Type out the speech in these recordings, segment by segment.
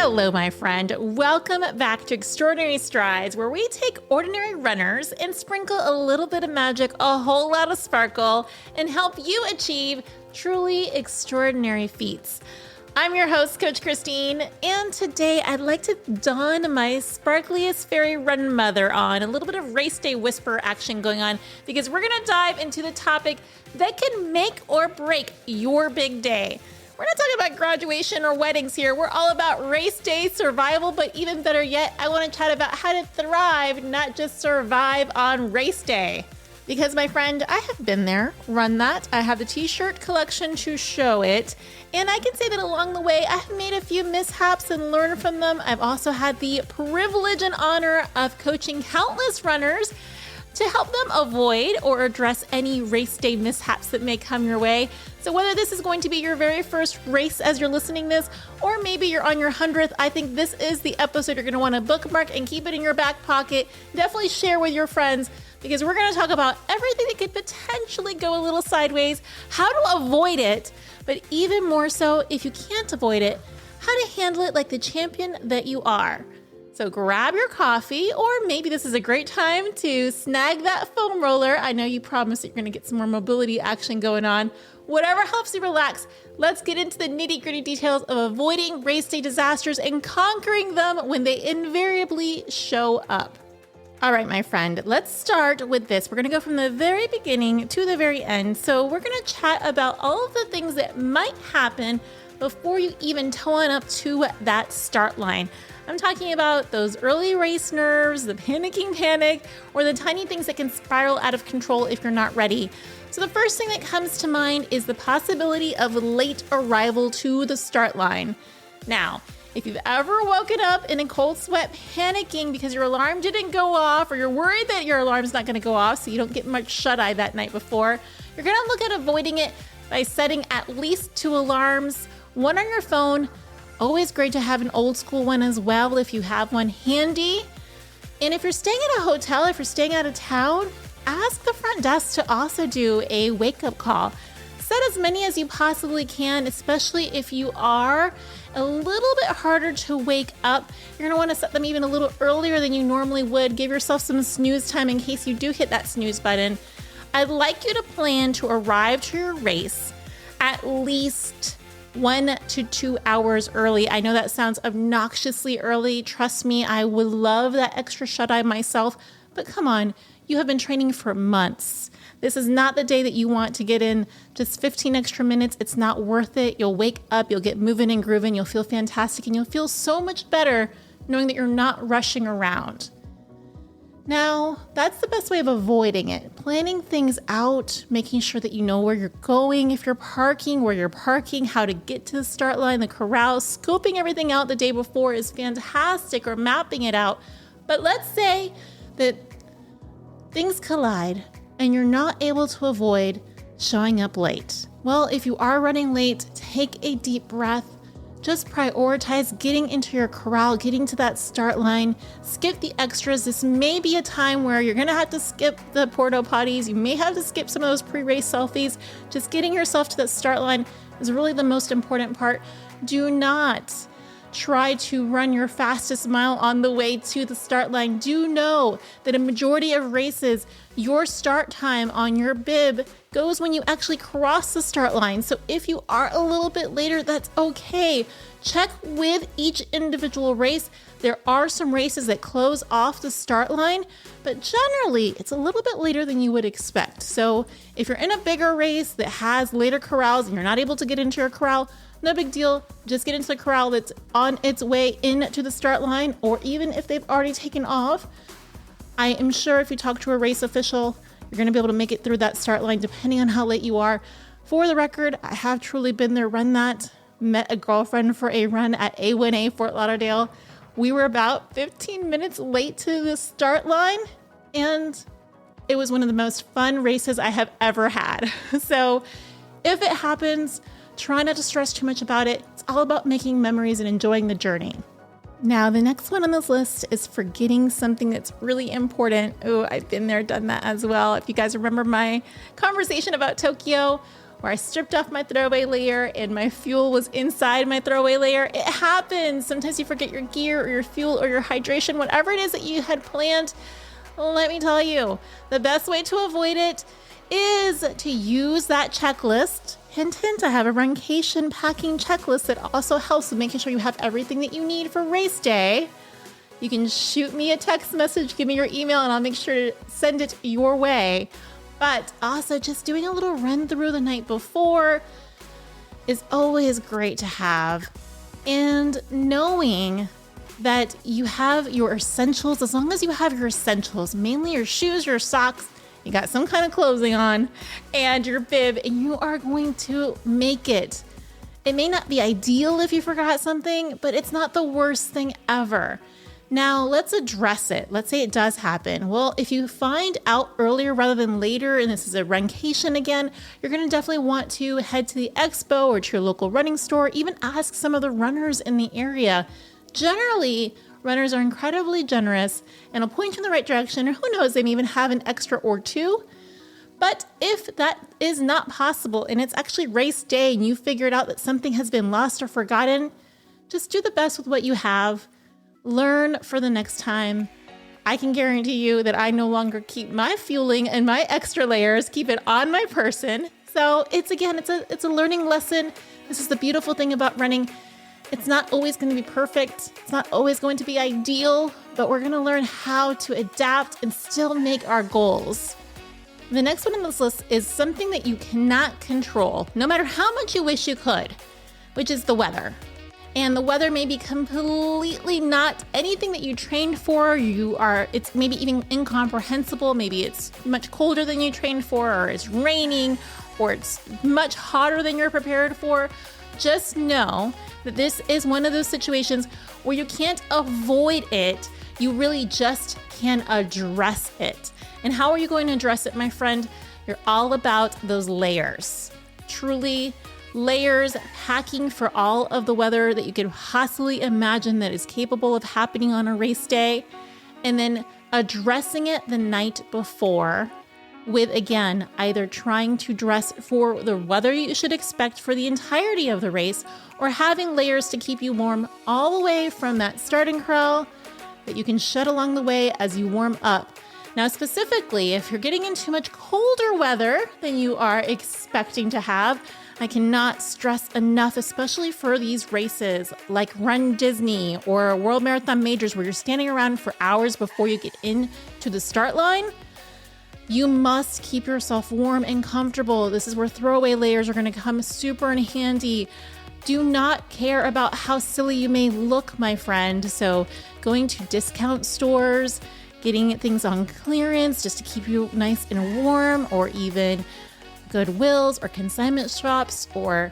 Hello, my friend. Welcome back to Extraordinary Strides, where we take ordinary runners and sprinkle a little bit of magic, a whole lot of sparkle, and help you achieve truly extraordinary feats. I'm your host, Coach Christine, and today I'd like to don my sparkliest Fairy Runmother on, a little bit of race day whisper action going on, because we're going to dive into the topic that can make or break your big day. We're not talking about graduation or weddings here. We're all about race day survival, but even better yet, I want to chat about how to thrive, not just survive on race day. Because my friend, I have been there, run that. I have the t-shirt collection to show it. And I can say that along the way, I have made a few mishaps and learned from them. I've also had the privilege and honor of coaching countless runners to help them avoid or address any race day mishaps that may come your way. So whether this is going to be your very first race as you're listening this, or maybe you're on your 100th, I think this is the episode you're going to want to bookmark and keep it in your back pocket. Definitely share with your friends, because we're going to talk about everything that could potentially go a little sideways, how to avoid it, but even more so, if you can't avoid it, how to handle it like the champion that you are. So grab your coffee, or maybe this is a great time to snag that foam roller. I know you promised that you're going to get some more mobility action going on. Whatever helps you relax, let's get into the nitty-gritty details of avoiding race day disasters and conquering them when they invariably show up. All right, my friend, let's start with this. We're going to go from the very beginning to the very end. So we're going to chat about all of the things that might happen before you even toe on up to that start line. I'm talking about those early race nerves, the panicking panic, or the tiny things that can spiral out of control if you're not ready. So the first thing that comes to mind is the possibility of late arrival to the start line. Now, if you've ever woken up in a cold sweat panicking because your alarm didn't go off, or you're worried that your alarm's not going to go off so you don't get much shut-eye that night before, you're going to look at avoiding it by setting at least 2 alarms, one on your phone. Always great to have an old school one as well if you have one handy. And if you're staying at a hotel, if you're staying out of town, ask the front desk to also do a wake-up call. Set as many as you possibly can, especially if you are a little bit harder to wake up. You're gonna wanna set them even a little earlier than you normally would. Give yourself some snooze time in case you do hit that snooze button. I'd like you to plan to arrive to your race at least 1 to 2 hours early. I know that sounds obnoxiously early. Trust me, I would love that extra shut-eye myself, but come on, you have been training for months. This is not the day that you want to get in just 15 extra minutes. It's not worth it. You'll wake up, you'll get moving and grooving, you'll feel fantastic, and you'll feel so much better knowing that you're not rushing around. Now, that's the best way of avoiding it. Planning things out, making sure that you know where you're going, if you're parking, where you're parking, how to get to the start line, the corral. Scoping everything out the day before is fantastic, or mapping it out. But let's say that things collide and you're not able to avoid showing up late. Well, if you are running late, take a deep breath. Just prioritize getting into your corral, getting to that start line. Skip the extras. This may be a time where you're going to have to skip the porta-potties. You may have to skip some of those pre-race selfies. Just getting yourself to that start line is really the most important part. Do not try to run your fastest mile on the way to the start line. Do know that a majority of races, your start time on your bib goes when you actually cross the start line. So if you are a little bit later, that's okay. Check with each individual race. There are some races that close off the start line, but generally it's a little bit later than you would expect. So if you're in a bigger race that has later corrals and you're not able to get into your corral, no big deal. Just get into the corral that's on its way into the start line, or even if they've already taken off. I am sure if you talk to a race official, you're going to be able to make it through that start line depending on how late you are. For the record, I have truly been there, run that. Met a girlfriend for a run at A1A Fort Lauderdale. We were about 15 minutes late to the start line, and it was one of the most fun races I have ever had. So if it happens, try not to stress too much about it. It's all about making memories and enjoying the journey. Now, the next one on this list is forgetting something that's really important. Oh, I've been there, done that as well. If you guys remember my conversation about Tokyo, where I stripped off my throwaway layer and my fuel was inside my throwaway layer. It happens. Sometimes you forget your gear or your fuel or your hydration, whatever it is that you had planned. Let me tell you, the best way to avoid it is to use that checklist. Hint, hint, I have a runcation packing checklist that also helps with making sure you have everything that you need for race day. You can shoot me a text message, give me your email, and I'll make sure to send it your way. But also just doing a little run through the night before is always great to have. And knowing that you have your essentials, as long as you have your essentials, mainly your shoes, your socks, you got some kind of clothing on, and your bib, and you are going to make it. It may not be ideal if you forgot something, but it's not the worst thing ever. Now, let's address it. Let's say it does happen. Well, if you find out earlier rather than later, and this is a runcation again, you're going to definitely want to head to the expo or to your local running store, even ask some of the runners in the area. Generally, runners are incredibly generous and will point you in the right direction, or who knows, they may even have an extra or two. But if that is not possible and it's actually race day and you figured out that something has been lost or forgotten, just do the best with what you have. Learn for the next time. I can guarantee you that I no longer keep my fueling and my extra layers, keep it on my person. So it's a learning lesson. This is the beautiful thing about running. It's not always going to be perfect. It's not always going to be ideal, but we're going to learn how to adapt and still make our goals. The next one on this list is something that you cannot control, no matter how much you wish you could, which is the weather. And the weather may be completely not anything that you trained for. It's maybe even incomprehensible. Maybe it's much colder than you trained for, or it's raining, or it's much hotter than you're prepared for. Just know that this is one of those situations where you can't avoid it. You really just can address it. And how are you going to address it, my friend? You're all about those layers. Truly, layers, packing for all of the weather that you could possibly imagine that is capable of happening on a race day, and then addressing it the night before with, again, either trying to dress for the weather you should expect for the entirety of the race, or having layers to keep you warm all the way from that starting corral that you can shed along the way as you warm up. Now, specifically, if you're getting into much colder weather than you are expecting to have, I cannot stress enough, especially for these races like Run Disney or World Marathon Majors, where you're standing around for hours before you get into the start line. You must keep yourself warm and comfortable. This is where throwaway layers are going to come super in handy. Do not care about how silly you may look, my friend. So going to discount stores, getting things on clearance just to keep you nice and warm, or even Goodwills or consignment shops or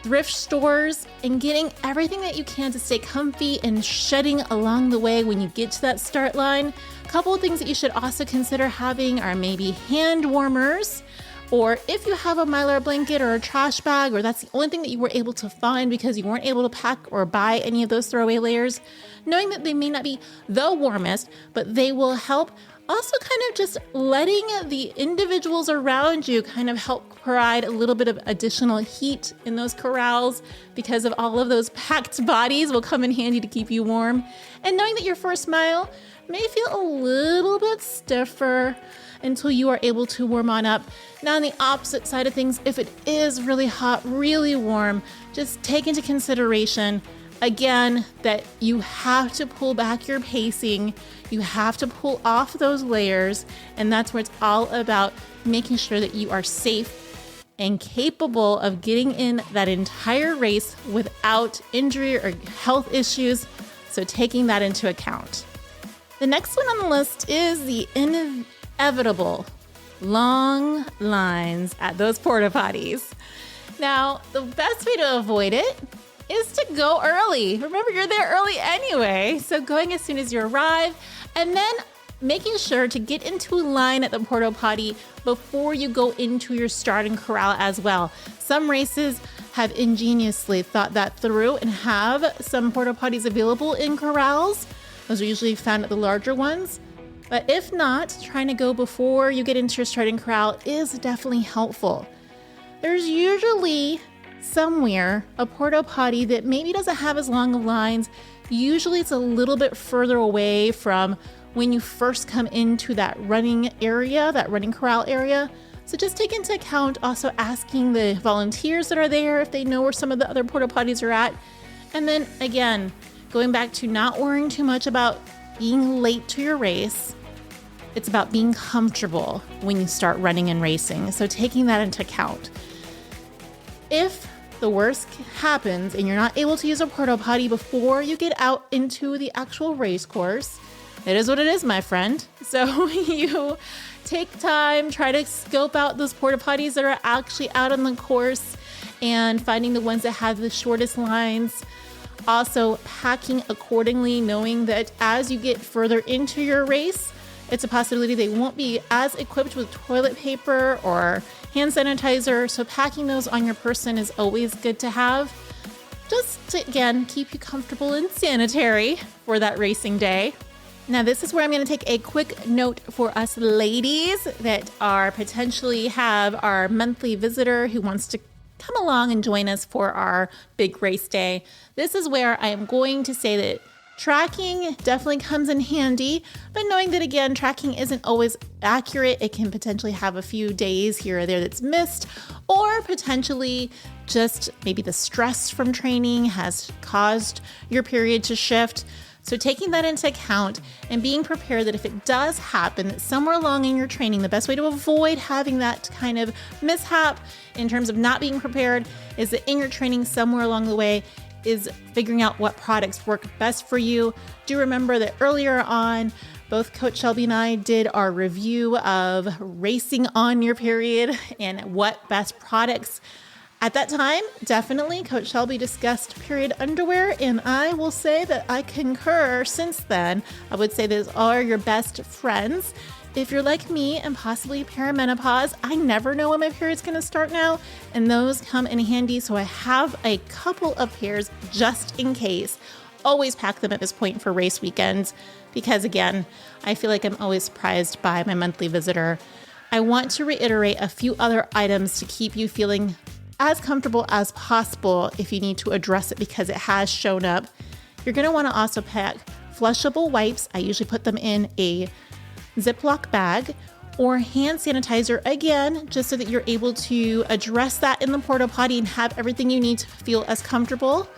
thrift stores, and getting everything that you can to stay comfy and shedding along the way when you get to that start line. A couple of things that you should also consider having are maybe hand warmers, or if you have a Mylar blanket or a trash bag, or that's the only thing that you were able to find because you weren't able to pack or buy any of those throwaway layers, knowing that they may not be the warmest, but they will help. Also kind of just letting the individuals around you kind of help provide a little bit of additional heat in those corrals, because of all of those packed bodies will come in handy to keep you warm. And knowing that your first mile may feel a little bit stiffer until you are able to warm on up. Now, on the opposite side of things, if it is really hot, really warm, just take into consideration, again, that you have to pull back your pacing. You have to pull off those layers, and that's where it's all about making sure that you are safe and capable of getting in that entire race without injury or health issues. So taking that into account. The next one on the list is the inevitable long lines at those porta-potties. Now, the best way to avoid it is to go early. Remember, you're there early anyway. So going as soon as you arrive, and then making sure to get into a line at the porta-potty before you go into your starting corral as well. Some races have ingeniously thought that through and have some porta-potties available in corrals. Those are usually found at the larger ones. But if not, trying to go before you get into your starting corral is definitely helpful. there's usually somewhere a porta-potty that maybe doesn't have as long of lines. Usually it's a little bit further away from when you first come into that running area, that running corral area. So just take into account also asking the volunteers that are there if they know where some of the other porta-potties are at. And then again, going back to not worrying too much about being late to your race. It's about being comfortable when you start running and racing. So taking that into account. If the worst happens and you're not able to use a porta-potty before you get out into the actual race course, it is what it is, my friend. So you take time, try to scope out those porta-potties that are actually out on the course and finding the ones that have the shortest lines. Also packing accordingly, knowing that as you get further into your race, it's a possibility they won't be as equipped with toilet paper or hand sanitizer. So packing those on your person is always good to have. Just to, again, keep you comfortable and sanitary for that racing day. Now, this is where I'm going to take a quick note for us ladies that are potentially have our monthly visitor who wants to come along and join us for our big race day. This is where I am going to say that tracking definitely comes in handy, but knowing that again, tracking isn't always accurate. It can potentially have a few days here or there that's missed, or potentially just maybe the stress from training has caused your period to shift. So taking that into account and being prepared that if it does happen, that somewhere along in your training, the best way to avoid having that kind of mishap in terms of not being prepared is that in your training somewhere along the way is figuring out what products work best for you. Do remember that earlier on, both Coach Shelby and I did our review of racing on your period and what best products. At that time, definitely Coach Shelby discussed period underwear, and I will say that I concur since then. I would say those are your best friends. If you're like me and possibly perimenopause, I never know when my period's going to start now, and those come in handy. So I have a couple of pairs just in case. Always pack them at this point for race weekends because, again, I feel like I'm always surprised by my monthly visitor. I want to reiterate a few other items to keep you feeling as comfortable as possible if you need to address it because it has shown up. You're going to want to also pack flushable wipes. I usually put them in a Ziploc bag or hand sanitizer, again, just so that you're able to address that in the porta potty and have everything you need to feel as comfortable.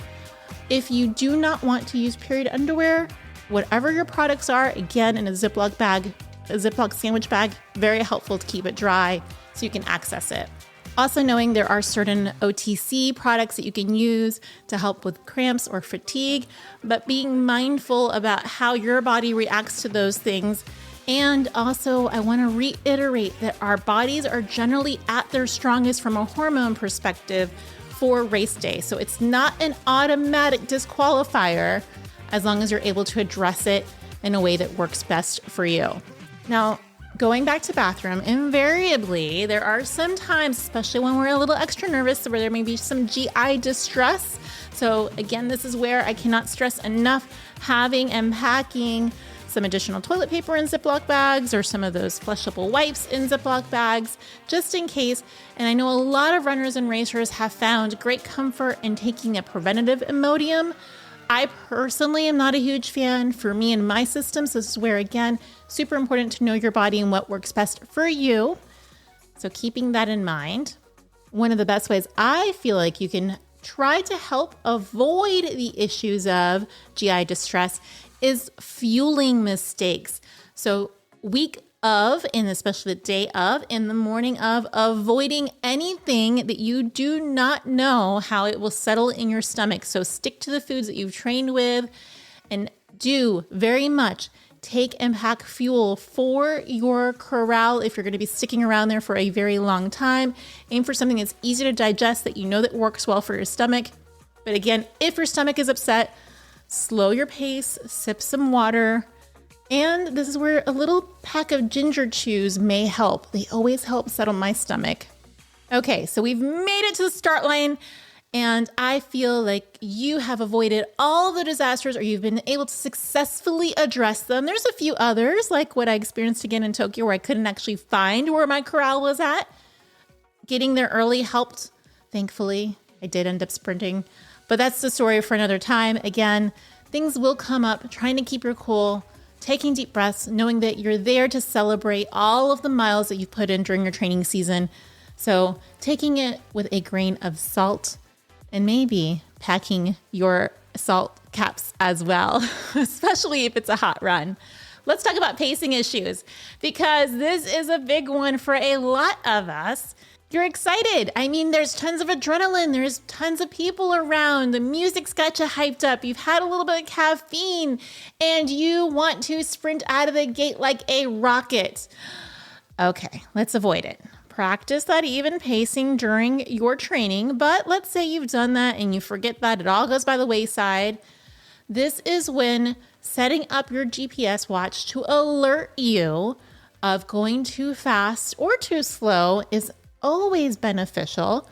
If you do not want to use period underwear, whatever your products are, again, in a Ziploc bag, a Ziploc sandwich bag, very helpful to keep it dry so you can access it. Also knowing there are certain OTC products that you can use to help with cramps or fatigue, but being mindful about how your body reacts to those things. And also, I want to reiterate that our bodies are generally at their strongest from a hormone perspective for race day. So it's not an automatic disqualifier as long as you're able to address it in a way that works best for you. Now, going back to bathroom, invariably, there are some times, especially when we're a little extra nervous, where there may be some GI distress. So again, this is where I cannot stress enough having and packing some additional toilet paper in Ziploc bags or some of those flushable wipes in Ziploc bags, just in case. And I know a lot of runners and racers have found great comfort in taking a preventative Imodium. I personally am not a huge fan for me and my system. So this is where, again, super important to know your body and what works best for you. So keeping that in mind, one of the best ways I feel like you can try to help avoid the issues of GI distress is fueling mistakes. So week of, and especially the day of, in the morning of, avoiding anything that you do not know how it will settle in your stomach. So stick to the foods that you've trained with and do very much take and pack fuel for your corral if you're going to be sticking around there for a very long time. Aim for something that's easy to digest that you know that works well for your stomach. But again, if your stomach is upset, slow your pace, sip some water, and this is where a little pack of ginger chews may help. They always help settle my stomach. Okay, so we've made it to the start line, and I feel like you have avoided all the disasters or you've been able to successfully address them. There's a few others, like what I experienced again in Tokyo where I couldn't actually find where my corral was at. getting there early helped. Thankfully, I did end up sprinting, but that's the story for another time. Again, things will come up, trying to keep your cool, taking deep breaths, knowing that you're there to celebrate all of the miles that you put in during your training season. So taking it with a grain of salt and maybe packing your salt caps as well, especially if it's a hot run. Let's talk about pacing issues because this is a big one for a lot of us. You're excited. I mean, there's tons of adrenaline. There's tons of people around. The music's got you hyped up. You've had a little bit of caffeine and you want to sprint out of the gate like a rocket. Okay, let's avoid it. Practice that even pacing during your training. But let's say you've done that and you forget that. It all goes by the wayside. This is when setting up your GPS watch to alert you of going too fast or too slow is always beneficial.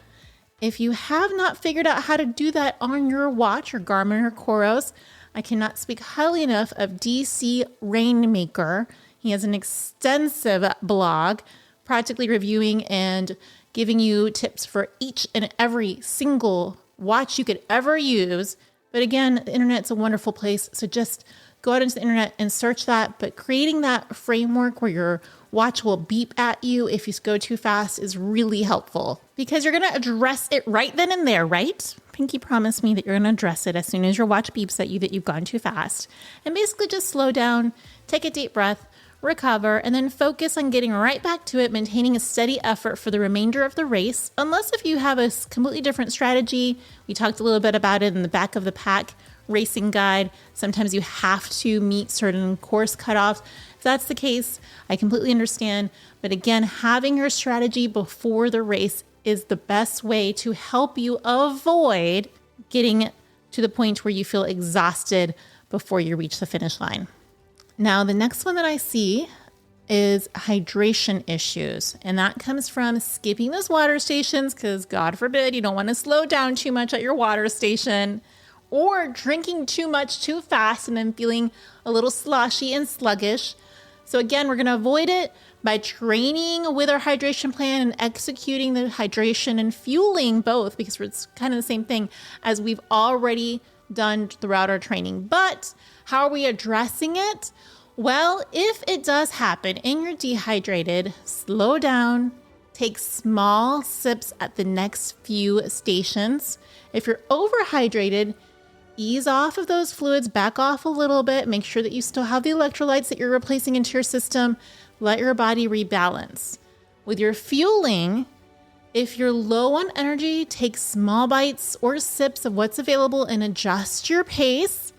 If you have not figured out how to do that on your watch or Garmin or Coros, I cannot speak highly enough of DC Rainmaker. He has an extensive blog practically reviewing and giving you tips for each and every single watch you could ever use. But again, the internet's a wonderful place. So just go out into the internet and search that. But creating that framework where your watch will beep at you if you go too fast is really helpful because you're going to address it right then and there, right? Pinky promised me that you're going to address it as soon as your watch beeps at you that you've gone too fast. And basically just slow down, take a deep breath, recover, and then focus on getting right back to it, maintaining a steady effort for the remainder of the race. Unless if you have a completely different strategy, we talked a little bit about it in the back of the pack racing guide. Sometimes you have to meet certain course cutoffs. If that's the case, I completely understand. But again, having your strategy before the race is the best way to help you avoid getting to the point where you feel exhausted before you reach the finish line. Now, the next one that I see is hydration issues. And that comes from skipping those water stations because God forbid you don't want to slow down too much at your water station, or drinking too much too fast and then feeling a little sloshy and sluggish. So again, we're going to avoid it by training with our hydration plan and executing the hydration and fueling both because it's kind of the same thing as we've already done throughout our training. But how are we addressing it? Well, if it does happen and you're dehydrated, slow down, take small sips at the next few stations. If you're overhydrated, ease off of those fluids, back off a little bit, make sure that you still have the electrolytes that you're replacing into your system. Let your body rebalance. With your fueling, if you're low on energy, take small bites or sips of what's available and adjust your pace.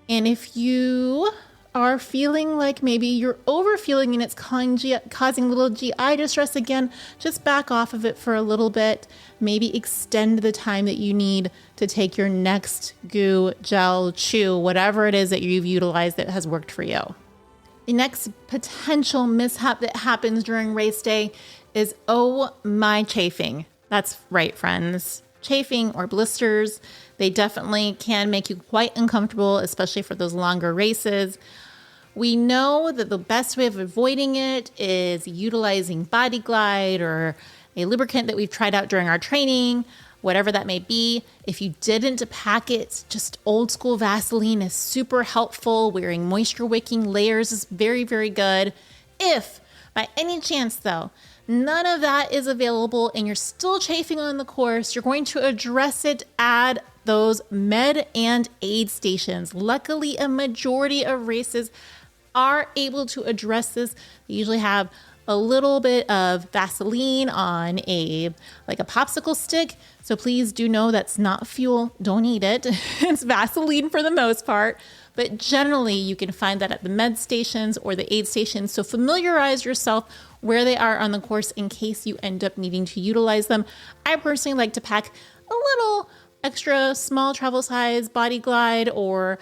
And if you are feeling like maybe you're overfueling and it's causing little GI distress again, just back off of it for a little bit. Maybe extend the time that you need to take your next goo, gel, chew, whatever it is that you've utilized that has worked for you. The next potential mishap that happens during race day is, oh my, chafing. That's right, friends. Chafing or blisters, they definitely can make you quite uncomfortable, especially for those longer races. We know that the best way of avoiding it is utilizing Body Glide or a lubricant that we've tried out during our training, whatever that may be. If you didn't pack it, just old school Vaseline is super helpful. Wearing moisture wicking layers is very, very good. If by any chance though, none of that is available and you're still chafing on the course, you're going to address it at those med and aid stations. Luckily, a majority of races are able to address this. They usually have a little bit of Vaseline on a popsicle stick. So please do know that's not fuel. Don't eat it. It's Vaseline for the most part. But generally, you can find that at the med stations or the aid stations. So familiarize yourself where they are on the course in case you end up needing to utilize them. I personally like to pack a little extra small travel size Body Glide, or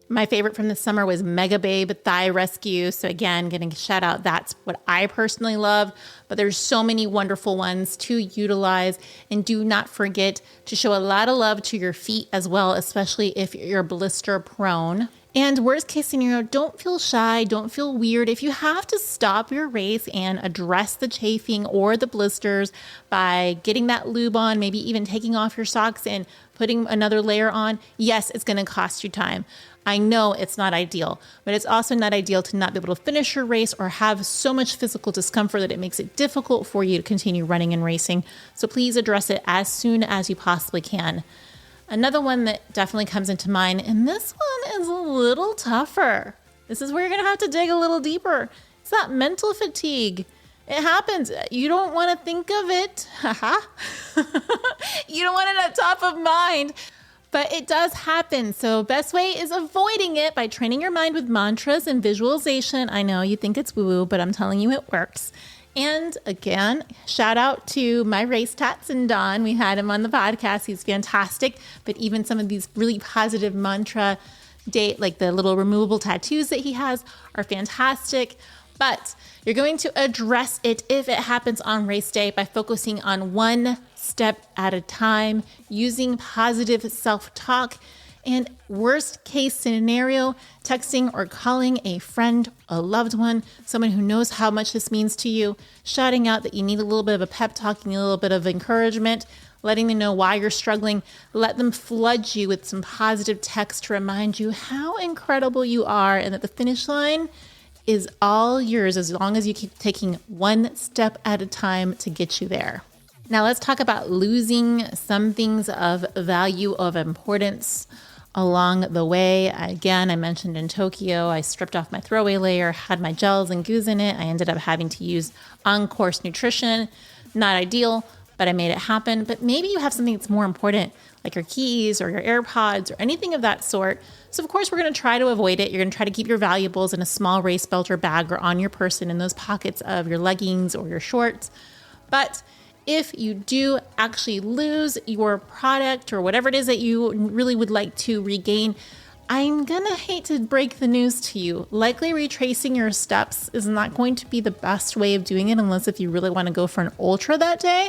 my favorite from the summer was Mega Babe Thigh Rescue. So again, getting a shout out. That's what I personally love, but there's so many wonderful ones to utilize. And do not forget to show a lot of love to your feet as well, especially if you're blister prone. And worst case scenario, don't feel shy, don't feel weird. If you have to stop your race and address the chafing or the blisters by getting that lube on, maybe even taking off your socks and putting another layer on, yes, it's going to cost you time. I know it's not ideal, but it's also not ideal to not be able to finish your race or have so much physical discomfort that it makes it difficult for you to continue running and racing. So please address it as soon as you possibly can. Another one that definitely comes into mind, and this one is a little tougher. This is where you're going to have to dig a little deeper. It's that mental fatigue. It happens. You don't want to think of it. You don't want it at top of mind, but it does happen. So best way is avoiding it by training your mind with mantras and visualization. I know you think it's woo-woo, but I'm telling you it works. And again, shout out to my race tats and Don. We had him on the podcast. He's fantastic. But even some of these really positive mantra like the little removable tattoos that he has are fantastic. But you're going to address it if it happens on race day by focusing on one step at a time, using positive self-talk, and worst case scenario, texting or calling a friend, a loved one, someone who knows how much this means to you, shouting out that you need a little bit of a pep talk, you need a little bit of encouragement, letting them know why you're struggling. Let them flood you with some positive text to remind you how incredible you are and that the finish line is all yours as long as you keep taking one step at a time to get you there. Now let's talk about losing some things of value, of importance along the way. Again, I mentioned in Tokyo, I stripped off my throwaway layer, had my gels and goos in it. I ended up having to use on-course nutrition. Not ideal, but I made it happen. But maybe you have something that's more important, like your keys or your AirPods or anything of that sort. So of course, we're going to try to avoid it. You're going to try to keep your valuables in a small race belt or bag or on your person in those pockets of your leggings or your shorts. But if you do actually lose your product or whatever it is that you really would like to regain, I'm gonna hate to break the news to you. Likely retracing your steps is not going to be the best way of doing it unless if you really want to go for an ultra that day.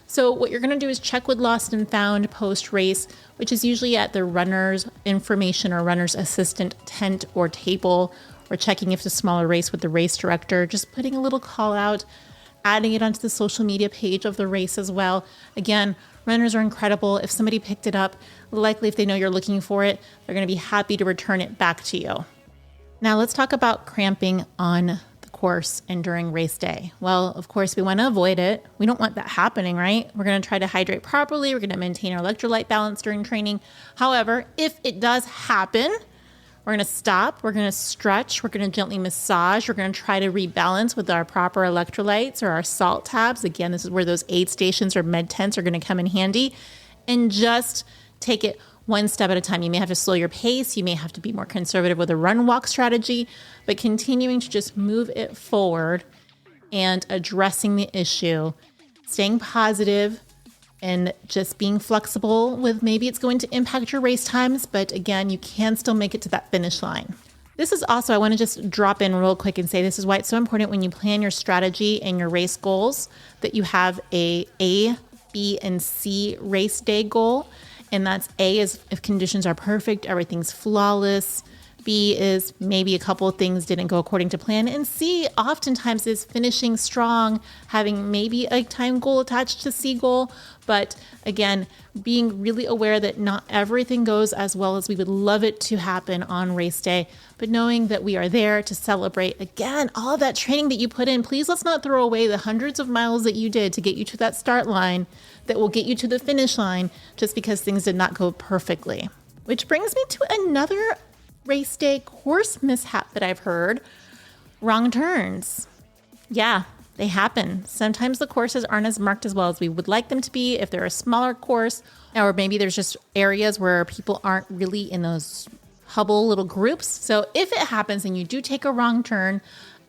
So what you're going to do is check with Lost and Found post-race, which is usually at the runner's information or runner's assistant tent or table, or checking if it's a smaller race with the race director, just putting a little call out, adding it onto the social media page of the race as well. Again, runners are incredible. If somebody picked it up, likely if they know you're looking for it, they're going to be happy to return it back to you. Now let's talk about cramping on the course and during race day. Well, of course, we want to avoid it. We don't want that happening, right? We're going to try to hydrate properly. We're going to maintain our electrolyte balance during training. However, if it does happen, we're going to stop, we're going to stretch, we're going to gently massage, we're going to try to rebalance with our proper electrolytes or our salt tabs. Again, this is where those aid stations or med tents are going to come in handy, and just take it one step at a time. You may have to slow your pace, you may have to be more conservative with a run walk strategy, but continuing to just move it forward and addressing the issue, staying positive, and just being flexible with maybe it's going to impact your race times, but again, you can still make it to that finish line. This is also, I want to just drop in real quick and say this is why it's so important when you plan your strategy and your race goals that you have a B, and C race day goal. And that's A is if conditions are perfect, everything's flawless. B is maybe a couple of things didn't go according to plan. And C oftentimes is finishing strong, having maybe a time goal attached to C goal. But again, being really aware that not everything goes as well as we would love it to happen on race day, but knowing that we are there to celebrate, again, all that training that you put in. Please let's not throw away the hundreds of miles that you did to get you to that start line that will get you to the finish line just because things did not go perfectly. Which brings me to another race day course mishap that I've heard: wrong turns. Yeah, they happen. Sometimes the courses aren't as marked as well as we would like them to be if they're a smaller course, or maybe there's just areas where people aren't really in those hubble little groups. So if it happens and you do take a wrong turn,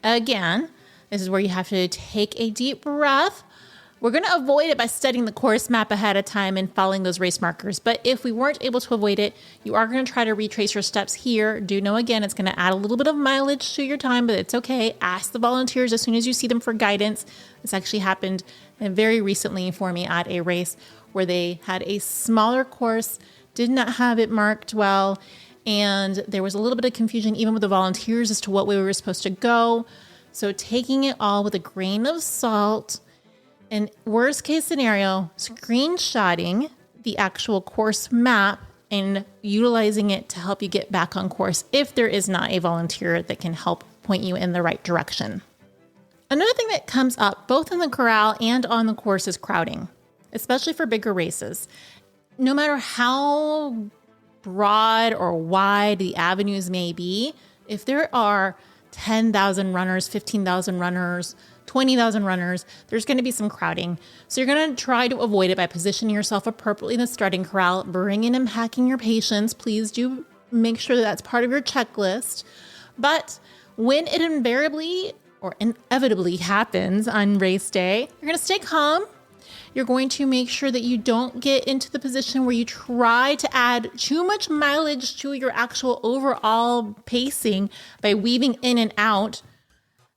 again, this is where you have to take a deep breath. We're going to avoid it by studying the course map ahead of time and following those race markers. But if we weren't able to avoid it, you are going to try to retrace your steps here. Do know, again, it's going to add a little bit of mileage to your time, but it's okay. Ask the volunteers as soon as you see them for guidance. This actually happened very recently for me at a race where they had a smaller course, did not have it marked well, And there was a little bit of confusion even with the volunteers as to what way we were supposed to go. So taking it all with a grain of salt, and worst case scenario, screenshotting the actual course map and utilizing it to help you get back on course if there is not a volunteer that can help point you in the right direction. Another thing that comes up both in the corral and on the course is crowding, especially for bigger races. No matter how broad or wide the avenues may be, if there are 10,000 runners, 15,000 runners, 20,000 runners, there's going to be some crowding. So you're going to try to avoid it by positioning yourself appropriately in the starting corral, bringing and packing your patients. Please do make sure that that's part of your checklist. But when it invariably or inevitably happens on race day, you're going to stay calm. You're going to make sure that you don't get into the position where you try to add too much mileage to your actual overall pacing by weaving in and out.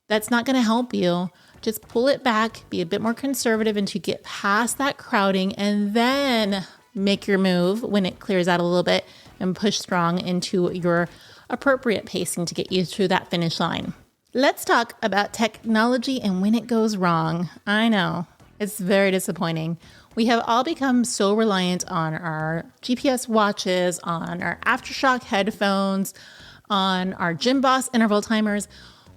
That's not going to help you. Just pull it back, be a bit more conservative until you get past that crowding, and then make your move when it clears out a little bit and push strong into your appropriate pacing to get you through that finish line. Let's talk about technology and when it goes wrong. I know, it's very disappointing. We have all become so reliant on our GPS watches, on our aftershock headphones, on our Gym Boss interval timers.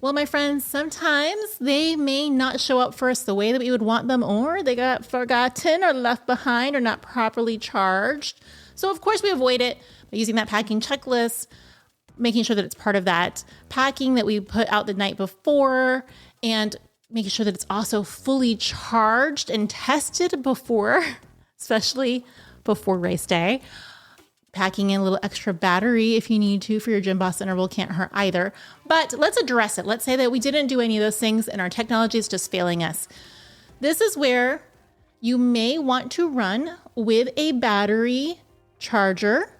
Well, my friends, sometimes they may not show up for us the way that we would want them, or they got forgotten or left behind or not properly charged. So of course we avoid it by using that packing checklist, making sure that it's part of that packing that we put out the night before, and making sure that it's also fully charged and tested before, especially before race day. Packing in a little extra battery if you need to for your Gym Boss interval can't hurt either. But let's address it. Let's say that we didn't do any of those things and our technology is just failing us. This is where you may want to run with a battery charger,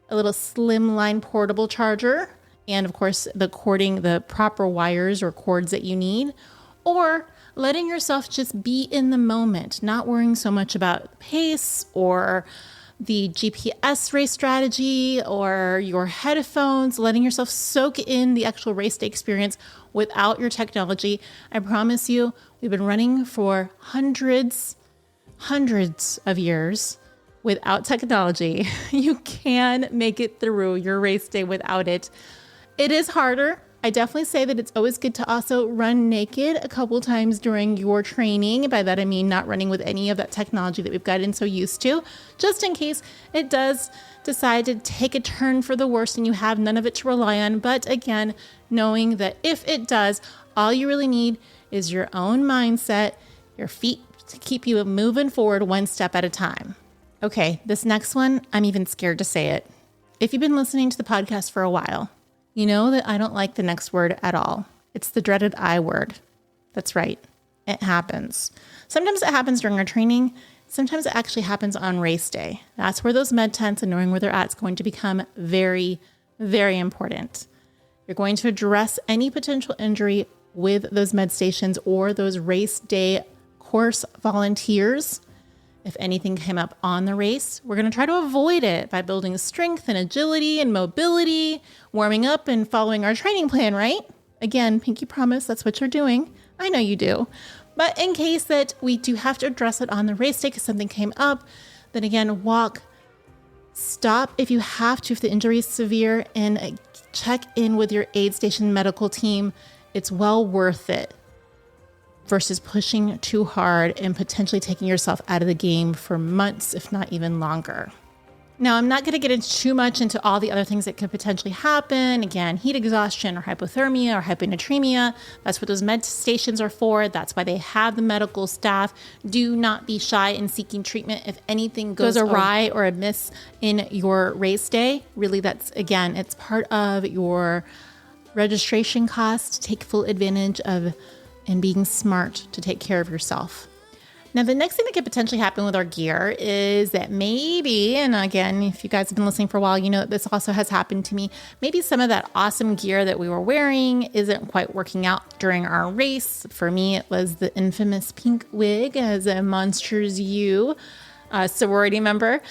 a little slimline portable charger, and of course the proper wires or cords that you need, or letting yourself just be in the moment, not worrying so much about pace or the GPS race strategy or your headphones, letting yourself soak in the actual race day experience without your technology. I promise you, we've been running for hundreds of years without technology. You can make it through your race day without it. It is harder. I definitely say that it's always good to also run naked a couple times during your training. By that, I mean not running with any of that technology that we've gotten so used to, just in case it does decide to take a turn for the worse and you have none of it to rely on. But again, knowing that if it does, all you really need is your own mindset, your feet to keep you moving forward one step at a time. Okay, this next one, I'm even scared to say it. If you've been listening to the podcast for a while, you know that I don't like the next word at all. It's the dreaded I word. That's right. It happens. Sometimes it happens during our training. Sometimes it actually happens on race day. That's where those med tents and knowing where they're at is going to become very, very important. You're going to address any potential injury with those med stations or those race day course volunteers. If anything came up on the race, we're going to try to avoid it by building strength and agility and mobility, warming up and following our training plan, right? Again, pinky promise, that's what you're doing. I know you do. But in case that we do have to address it on the race day because something came up, then again, walk, stop if you have to, if the injury is severe, and check in with your aid station medical team. It's well worth it versus pushing too hard and potentially taking yourself out of the game for months, if not even longer. Now, I'm not going to get into too much into all the other things that could potentially happen. Again, heat exhaustion or hypothermia or hyponatremia. That's what those med stations are for. That's why they have the medical staff. Do not be shy in seeking treatment if anything goes awry or amiss in your race day. Really, that's, again, it's part of your registration cost. Take full advantage of and being smart to take care of yourself. Now, the next thing that could potentially happen with our gear is that maybe, and again, if you guys have been listening for a while, you know that this also has happened to me. Maybe some of that awesome gear that we were wearing isn't quite working out during our race. For me, it was the infamous pink wig as a Monsters U sorority member.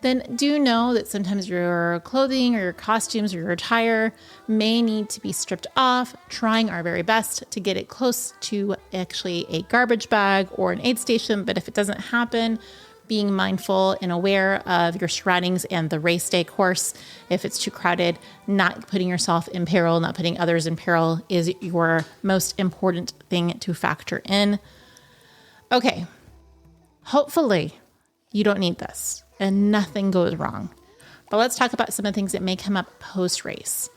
then do know that sometimes your clothing or your costumes or your attire may need to be stripped off, trying our very best to get it close to actually a garbage bag or an aid station. But if it doesn't happen, being mindful and aware of your surroundings and the race day course. If it's too crowded, not putting yourself in peril, not putting others in peril is your most important thing to factor in. Okay, hopefully you don't need this and nothing goes wrong. But let's talk about some of the things that may come up post-race.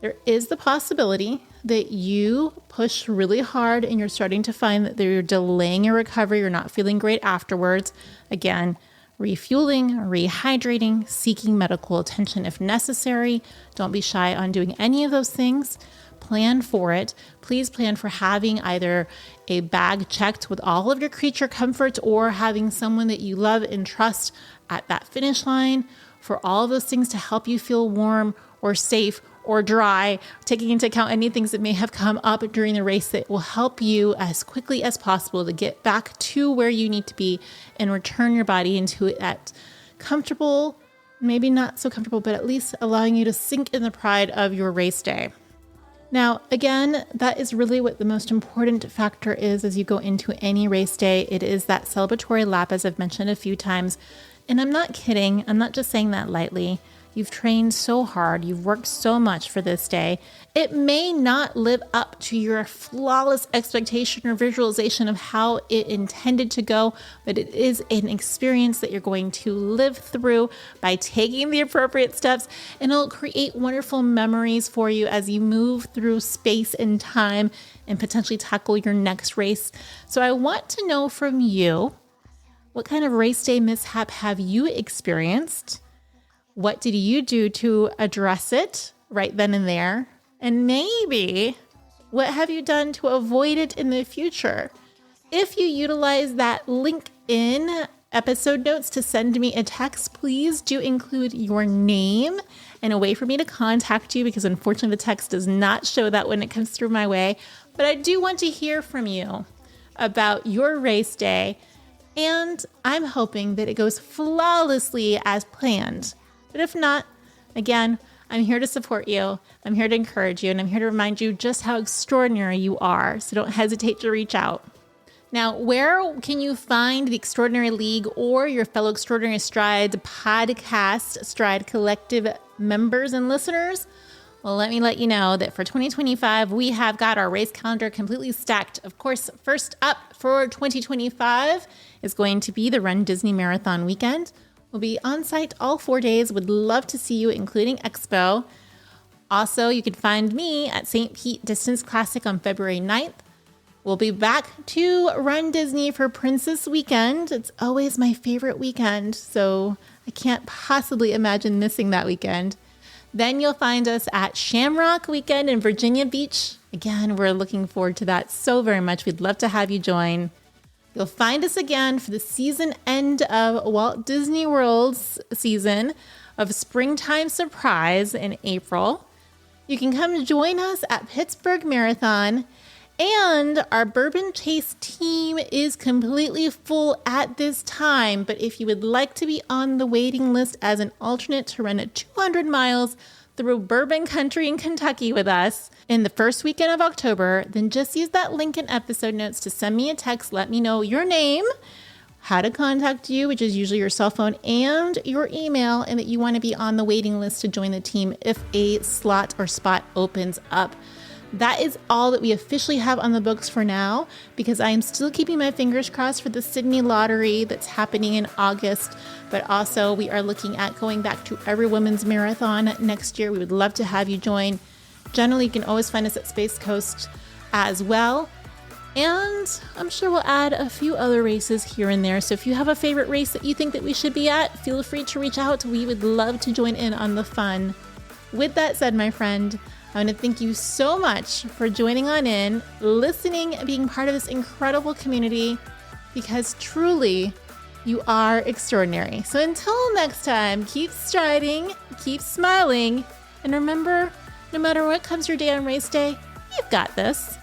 There is the possibility that you push really hard and you're starting to find that you're delaying your recovery, you're not feeling great afterwards. Again, refueling, rehydrating, seeking medical attention if necessary. Don't be shy on doing any of those things. Plan for it. Please plan for having either a bag checked with all of your creature comforts or having someone that you love and trust at that finish line for all of those things to help you feel warm or safe or dry, taking into account any things that may have come up during the race that will help you as quickly as possible to get back to where you need to be and return your body into that comfortable, maybe not so comfortable, but at least allowing you to sink in the pride of your race day. Now, again, that is really what the most important factor is as you go into any race day. It is that celebratory lap, as I've mentioned a few times. And I'm not kidding. I'm not just saying that lightly. You've trained so hard. You've worked so much for this day. It may not live up to your flawless expectation or visualization of how it intended to go, but it is an experience that you're going to live through by taking the appropriate steps, and it'll create wonderful memories for you as you move through space and time and potentially tackle your next race. So I want to know from you, what kind of race day mishap have you experienced? What did you do to address it right then and there? And maybe what have you done to avoid it in the future? If you utilize that link in episode notes to send me a text, please do include your name and a way for me to contact you, because unfortunately the text does not show that when it comes through my way. But I do want to hear from you about your race day, and I'm hoping that it goes flawlessly as planned. But if not, again, I'm here to support you. I'm here to encourage you, and I'm here to remind you just how extraordinary you are. So don't hesitate to reach out. Now, where can you find the Extraordinary League or your fellow Extraordinary Strides podcast Stride Collective members and listeners? Well, let me let you know that for 2025, we have got our race calendar completely stacked. Of course, first up for 2025 is going to be the Run Disney Marathon weekend. We'll be on site all 4 days. Would love to see you, including Expo. Also, you can find me at St. Pete Distance Classic on February 9th. We'll be back to Run Disney for Princess Weekend. It's always my favorite weekend, so I can't possibly imagine missing that weekend. Then you'll find us at Shamrock Weekend in Virginia Beach. Again, we're looking forward to that so very much. We'd love to have you join. You'll find us again for the season end of Walt Disney World's season of Springtime Surprise in April. You can come join us at Pittsburgh Marathon, and our Bourbon Chase team is completely full at this time. But if you would like to be on the waiting list as an alternate to run 200 miles through Bourbon Country in Kentucky with us in the first weekend of October, then just use that link in episode notes to send me a text. Let me know your name, how to contact you, which is usually your cell phone, and your email, and that you want to be on the waiting list to join the team if a slot or spot opens up. That is all that we officially have on the books for now, because I am still keeping my fingers crossed for the Sydney Lottery that's happening in August. But also we are looking at going back to every women's marathon next year. We would love to have you join. Generally, you can always find us at Space Coast as well. And I'm sure we'll add a few other races here and there. So if you have a favorite race that you think that we should be at, feel free to reach out. We would love to join in on the fun. With that said, my friend, I want to thank you so much for joining on in, listening, and being part of this incredible community, because truly you are extraordinary. So until next time, keep striding, keep smiling, and remember, no matter what comes your day on race day, you've got this.